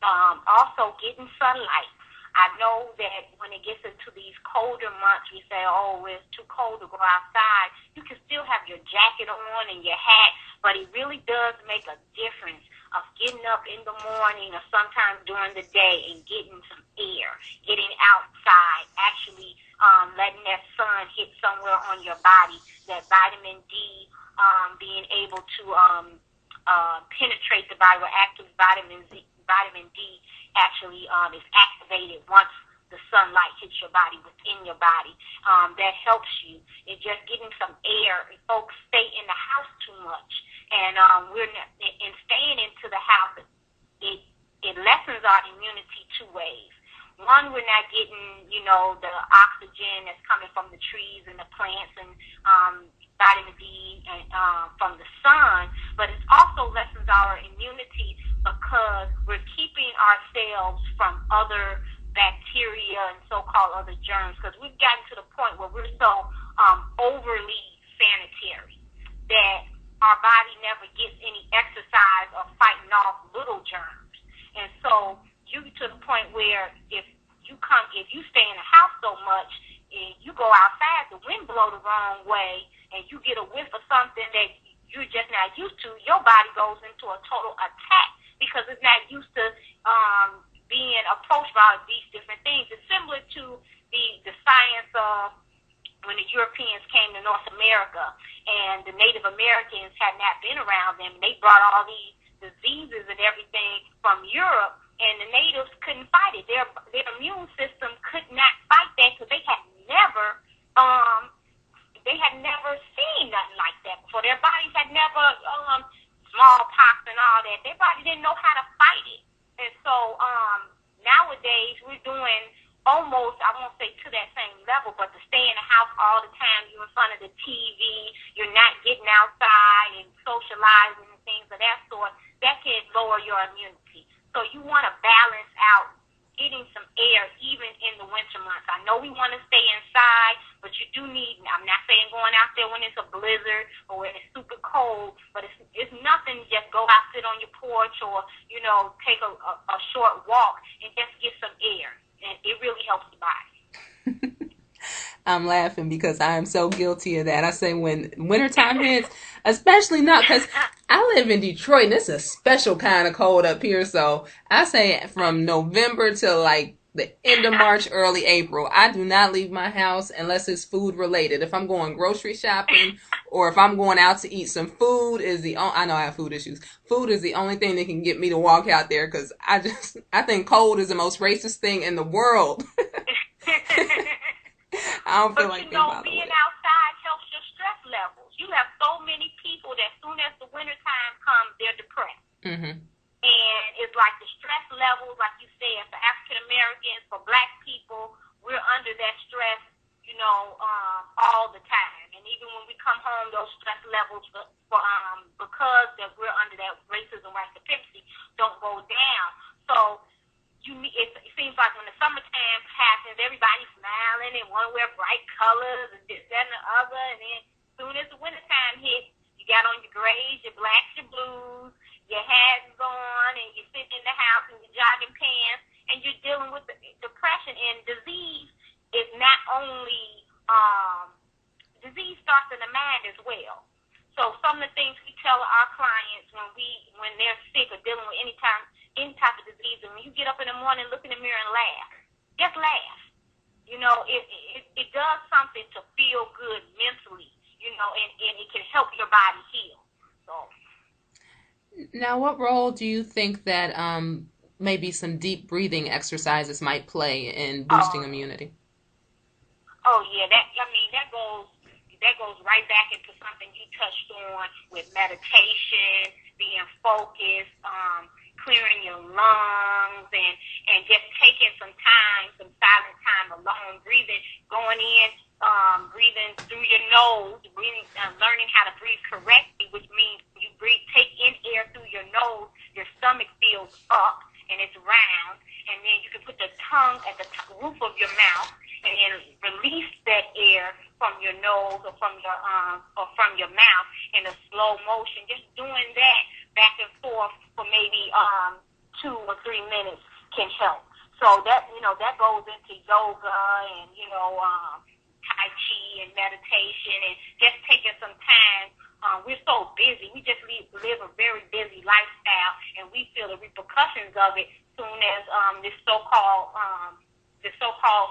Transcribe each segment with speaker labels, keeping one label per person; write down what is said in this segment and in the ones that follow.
Speaker 1: Also, getting sunlight. I know that when it gets into these colder months, we say, oh, it's too cold to go outside. You can still have your jacket on and your hat, but it really does make a difference of getting up in the morning or sometimes during the day and getting some air, getting outside, actually letting that sun hit somewhere on your body, that vitamin D being able to penetrate the body, where active vitamin D actually is activated once the sunlight hits your body, within your body. That helps you. It's just getting some air. Folks stay in the house too much, and we're not, and staying into the house, it lessens our immunity two ways. One, we're not getting, the oxygen that's coming from the trees and the plants and vitamin D and from the sun, but it also lessens our immunity because we're keeping ourselves from other bacteria and so-called other germs, because we've gotten to the point where we're so overly sanitary that our body never gets any exercise of fighting off little germs. And so you get to the point where if you stay in the house so much, and you go outside, the wind blow the wrong way, and you get a whiff of something that you're just not used to, your body goes into a total attack because it's not used to being approached by these different things. It's similar to the science of when the Europeans came to North America and the Native Americans had not been around them. They brought all these diseases and everything from Europe, and the natives couldn't fight it. Their immune system could not fight that because they had never seen nothing like that before. Their bodies had never smallpox and all that. Their body didn't know how to fight it. And so nowadays we're doing almost, I won't say to that same level, but to stay in the house all the time, you're in front of the TV, you're not getting outside and socializing and things of that sort, that can lower your immunity. So you want to balance out getting some air even in the winter months. I know we want to stay inside, but you do need, I'm not saying going out there when it's a blizzard or when it's super cold, but it's nothing, just go out, sit on your porch or, take a short walk and just get some air. And it really helps the body.
Speaker 2: I'm laughing because I am so guilty of that. I say when wintertime hits, especially not because I live in Detroit and it's a special kind of cold up here. So I say from November to like the end of March, early April, I do not leave my house unless it's food related. If I'm going grocery shopping or if I'm going out to eat, some food is I know I have food issues. Food is the only thing that can get me to walk out there because I think cold is the most racist thing in the world. I don't feel
Speaker 1: But
Speaker 2: like they bother with
Speaker 1: being
Speaker 2: it.
Speaker 1: outside helps your stress levels. You have so many people that as soon as the wintertime comes, they're depressed.
Speaker 2: Hmm.
Speaker 1: And it's like the stress levels, like you said, for African Americans, for Black people, we're under that stress, all the time. And even when we come home, those stress levels, because that we're under that racism, white supremacy, don't go down. So it seems like when the summertime passes, everybody's smiling and want to wear bright colors and this, that, and the other. And then as soon as the wintertime hits, you got on your grays, your blacks, your blues, your hats on, and you're sitting in the house in your jogging pants, and you're dealing with the depression. And disease is not only disease starts in the mind as well. So some of the things we tell our clients when they're sick or dealing with any type of disease, and when you get up in the morning, look in the mirror and laugh. Just laugh. It does something to feel good mentally, and it can help your body heal. So
Speaker 2: Now, what role do you think that maybe some deep breathing exercises might play in boosting
Speaker 1: uh,
Speaker 2: immunity?
Speaker 1: oh yeah, that goes right back into something you touched on with meditation, being focused, clearing your lungs, and just taking some time, some silent time alone, breathing, going in, breathing through your nose, learning how to breathe correctly, which means you take in air through your nose, your stomach feels up and it's round, and then you can put the tongue at the roof of your mouth and then release that air from your nose or from your mouth in a slow motion. Just doing that back and forth for maybe 2 or 3 minutes can help. So that that goes into yoga and Tai Chi and meditation and just taking some time. We're so busy. We just live a very busy lifestyle, and we feel the repercussions of it soon as this so-called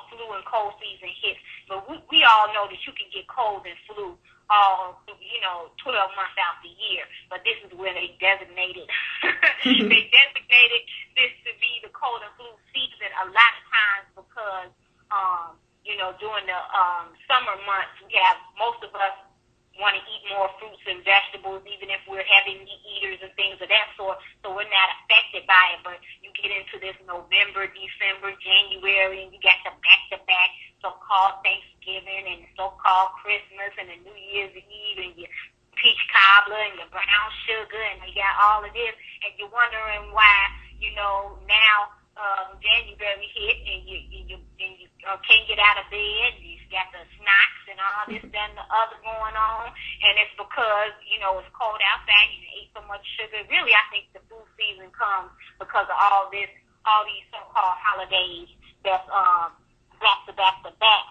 Speaker 1: flu and cold season hits. But we all know that you can get cold and flu all 12 months out the year. But this is where they designated this to be the cold and flu season a lot of times because during the summer months we have most of us want to eat more fruits and vegetables, even if we're heavy meat eaters and things of that sort. So we're not affected by it. But you get into this November, December, January, and you got the back-to-back so-called Thanksgiving and so-called Christmas and the New Year's Eve and your peach cobbler and your brown sugar, and you got all of this, and you're wondering why, now January hit and you can't get out of bed. You got the snacks and all this, that, and the other going on, and it's because it's cold outside. You ate so much sugar. Really, I think the flu season comes because of all these so-called holidays that's back to back to back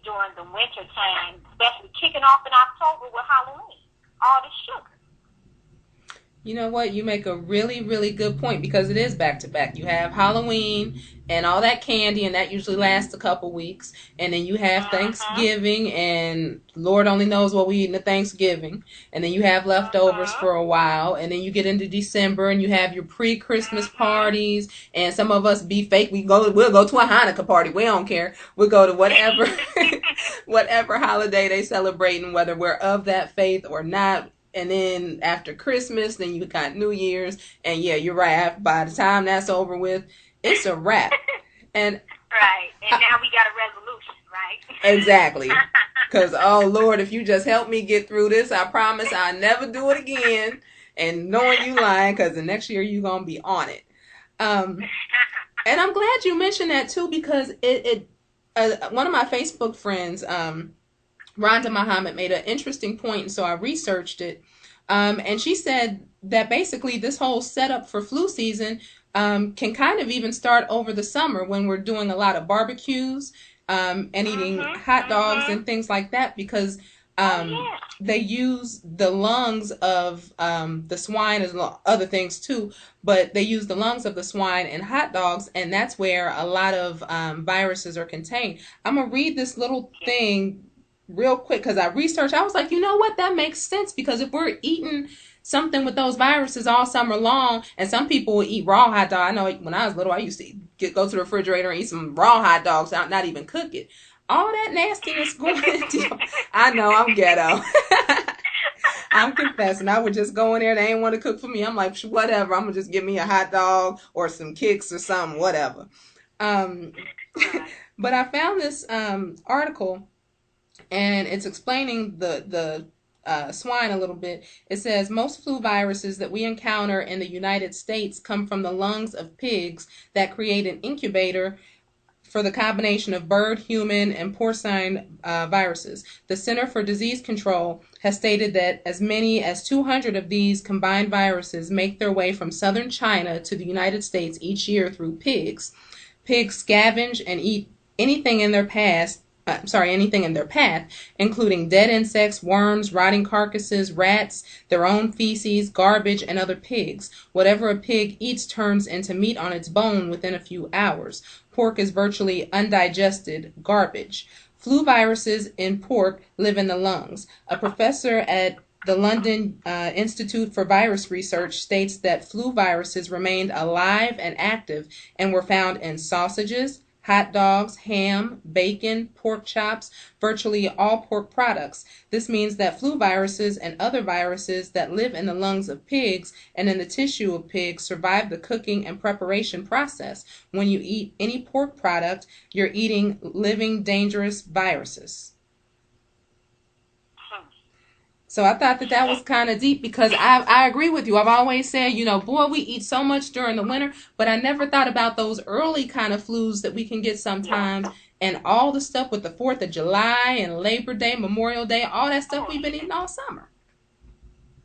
Speaker 1: during the winter time, especially kicking off in October with Halloween. All this sugar.
Speaker 2: You know what? You make a really, really good point because it is back to back. You have Halloween and all that candy, and that usually lasts a couple weeks. And then you have Thanksgiving, and Lord only knows what we eat in the Thanksgiving. And then you have leftovers for a while. And then you get into December, and you have your pre-Christmas parties. And some of us be fake. We'll go to a Hanukkah party. We don't care. We'll go to whatever whatever holiday they celebrate, and whether we're of that faith or not. And then after Christmas, then you got New Year's. And yeah, you're right. By the time that's over with, it's a wrap. And
Speaker 1: right. And now we got a resolution, right?
Speaker 2: Exactly. Because, oh, Lord, if you just help me get through this, I promise I'll never do it again. And knowing you lying, because the next year you're going to be on it. And I'm glad you mentioned that, too, because one of my Facebook friends, Rhonda Muhammad, made an interesting point, and so I researched it. And she said that basically this whole setup for flu season can kind of even start over the summer when we're doing a lot of barbecues and eating hot dogs and things like that, because they use the lungs of the swine as other things too, but they use the lungs of the swine in hot dogs, and that's where a lot of viruses are contained. I'm going to read this little thing real quick because I researched. I was like, you know what? That makes sense, because if we're eating something with those viruses all summer long, and some people will eat raw hot dog. I know when I was little, I used to go to the refrigerator and eat some raw hot dogs, not even cook it. All that nastiness going into. I know, I'm ghetto. I'm confessing. I would just go in there. They ain't want to cook for me. I'm like, whatever. I'm going to just give me a hot dog or some kicks or something, whatever. But I found this article, and it's explaining the swine a little bit. It says most flu viruses that we encounter in the United States come from the lungs of pigs that create an incubator for the combination of bird, human, and porcine viruses. The Center for Disease Control has stated that as many as 200 of these combined viruses make their way from southern China to the United States each year through pigs. Pigs scavenge and eat anything in their path, including dead insects, worms, rotting carcasses, rats, their own feces, garbage, and other pigs. Whatever a pig eats turns into meat on its bone within a few hours. Pork is virtually undigested garbage. Flu viruses in pork live in the lungs. A professor at the London Institute for Virus Research states that flu viruses remained alive and active and were found in sausages, hot dogs, ham, bacon, pork chops, virtually all pork products. This means that flu viruses and other viruses that live in the lungs of pigs and in the tissue of pigs survive the cooking and preparation process. When you eat any pork product, you're eating living dangerous viruses. So I thought that was kind of deep, because I agree with you. I've always said, boy, we eat so much during the winter, but I never thought about those early kind of flus that we can get sometimes, and all the stuff with the 4th of July and Labor Day, Memorial Day, all that stuff we've been eating all summer.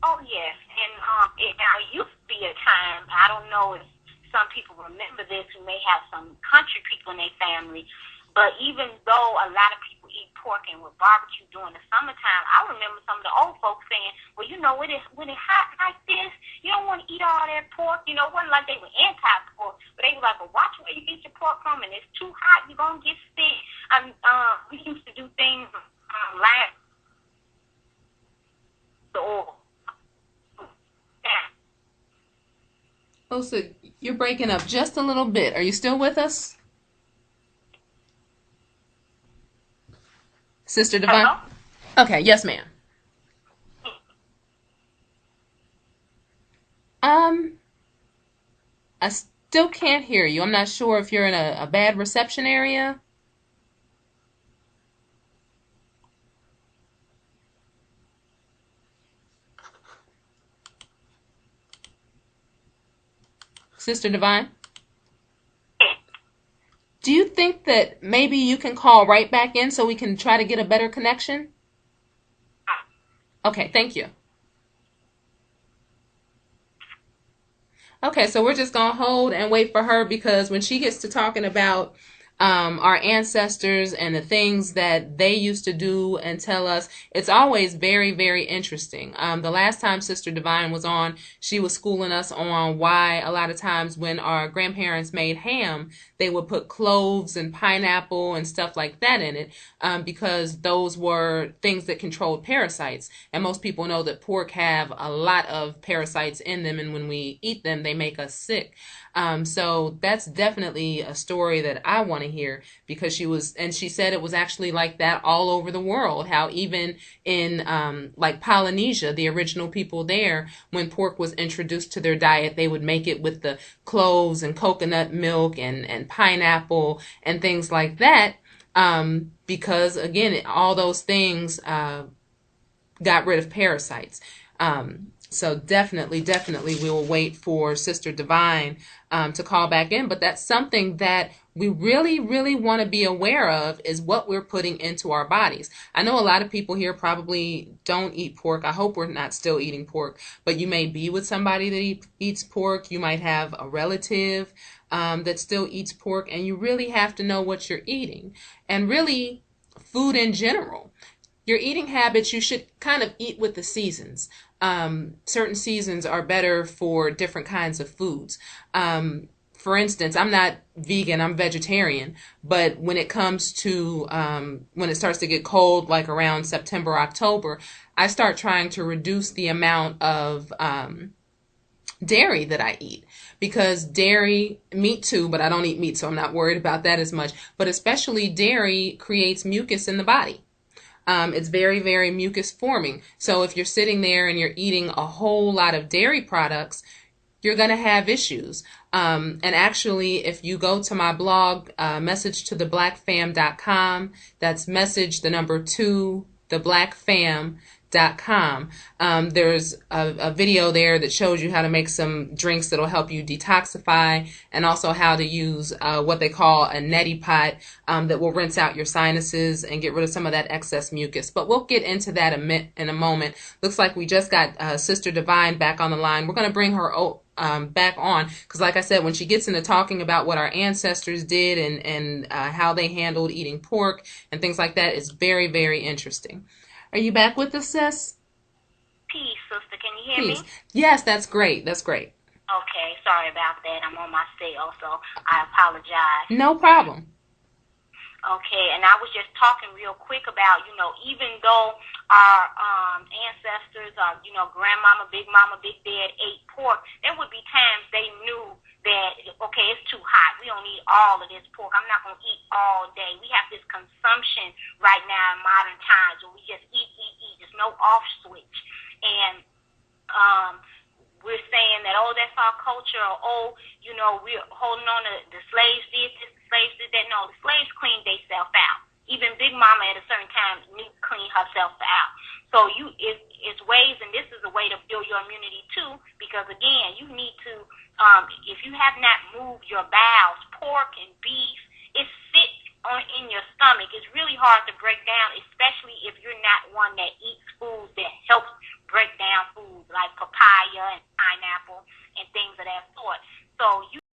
Speaker 1: Oh, yes. And Now, it used to be a time, I don't know if some people remember this who may have some country people in their family, but even though a lot of people eat pork and with barbecue during the summertime, I remember some of the old folks saying, well, when it hot like this, you don't want to eat all that pork. It wasn't like they were anti-pork, but they were like, well, watch where you get your pork from, and it's too hot, you're going to get sick. We used to do things last the oil.
Speaker 2: Oh, so you're breaking up just a little bit. Are you still with us? Sister Divine?
Speaker 1: Hello?
Speaker 2: Okay, yes, ma'am. I still can't hear you. I'm not sure if you're in a bad reception area. Sister Divine? Do you think that maybe you can call right back in so we can try to get a better connection? Okay, thank you. Okay, so we're just going to hold and wait for her because when she gets to talking about our ancestors and the things that they used to do and tell us, it's always very, very interesting. The last time Sister Divine was on, she was schooling us on why a lot of times when our grandparents made ham, they would put cloves and pineapple and stuff like that in it because those were things that controlled parasites. And most people know that pork have a lot of parasites in them, and when we eat them, they make us sick. So that's definitely a story that I want to hear because she said it was actually like that all over the world. How even in like Polynesia, the original people there, when pork was introduced to their diet, they would make it with the cloves and coconut milk and pineapple and things like that. Because again, all those things got rid of parasites. So definitely we will wait for Sister Divine to call back in. But that's something that we really, really want to be aware of is what we're putting into our bodies. I know a lot of people here probably don't eat pork. I hope we're not still eating pork. But you may be with somebody that eats pork. You might have a relative that still eats pork. And you really have to know what you're eating. And really, food in general. Your eating habits, you should kind of eat with the seasons. Certain seasons are better for different kinds of foods. For instance, I'm not vegan, I'm vegetarian, but when it comes to when it starts to get cold, like around September, October, I start trying to reduce the amount of dairy that I eat because dairy, meat too, but I don't eat meat, so I'm not worried about that as much. But especially dairy creates mucus in the body. It's very, very mucus forming. So if you're sitting there and you're eating a whole lot of dairy products, you're going to have issues. And actually, if you go to my blog, messagetotheblackfam.com, that's message the number 2, theblackfam.com. There's a video there that shows you how to make some drinks that'll help you detoxify and also how to use what they call a neti pot that will rinse out your sinuses and get rid of some of that excess mucus. But we'll get into that in a moment. Looks like we just got Sister Divine back on the line. We're going to bring her back on because, like I said, when she gets into talking about what our ancestors did and how they handled eating pork and things like that, it's very, very interesting. Are you back with us, sis?
Speaker 1: Peace, sister. Can you hear me?
Speaker 2: Yes, that's great. That's great.
Speaker 1: Okay, sorry about that. I'm on my cell, so I apologize.
Speaker 2: No problem.
Speaker 1: Okay, and I was just talking real quick about, even though our ancestors, grandmama, big dad ate pork, there would be times they knew that, okay, it's too hot. We don't eat all of this pork. I'm not going to eat all day. We have this consumption right now in modern times where we just eat. There's no off switch. And we're saying that, that's our culture, or, we're holding on to the slaves did this, the slaves did that. No, the slaves cleaned themselves out. Even Big Mama at a certain time knew to clean herself out. So it's ways, and this is a way to build your immunity too, because again, you need to, if you have not moved your bowels, pork and beef, it sits in your stomach. It's really hard to break down, especially if you're not one that eats foods that helps break down foods like papaya and pineapple and things of that sort. So you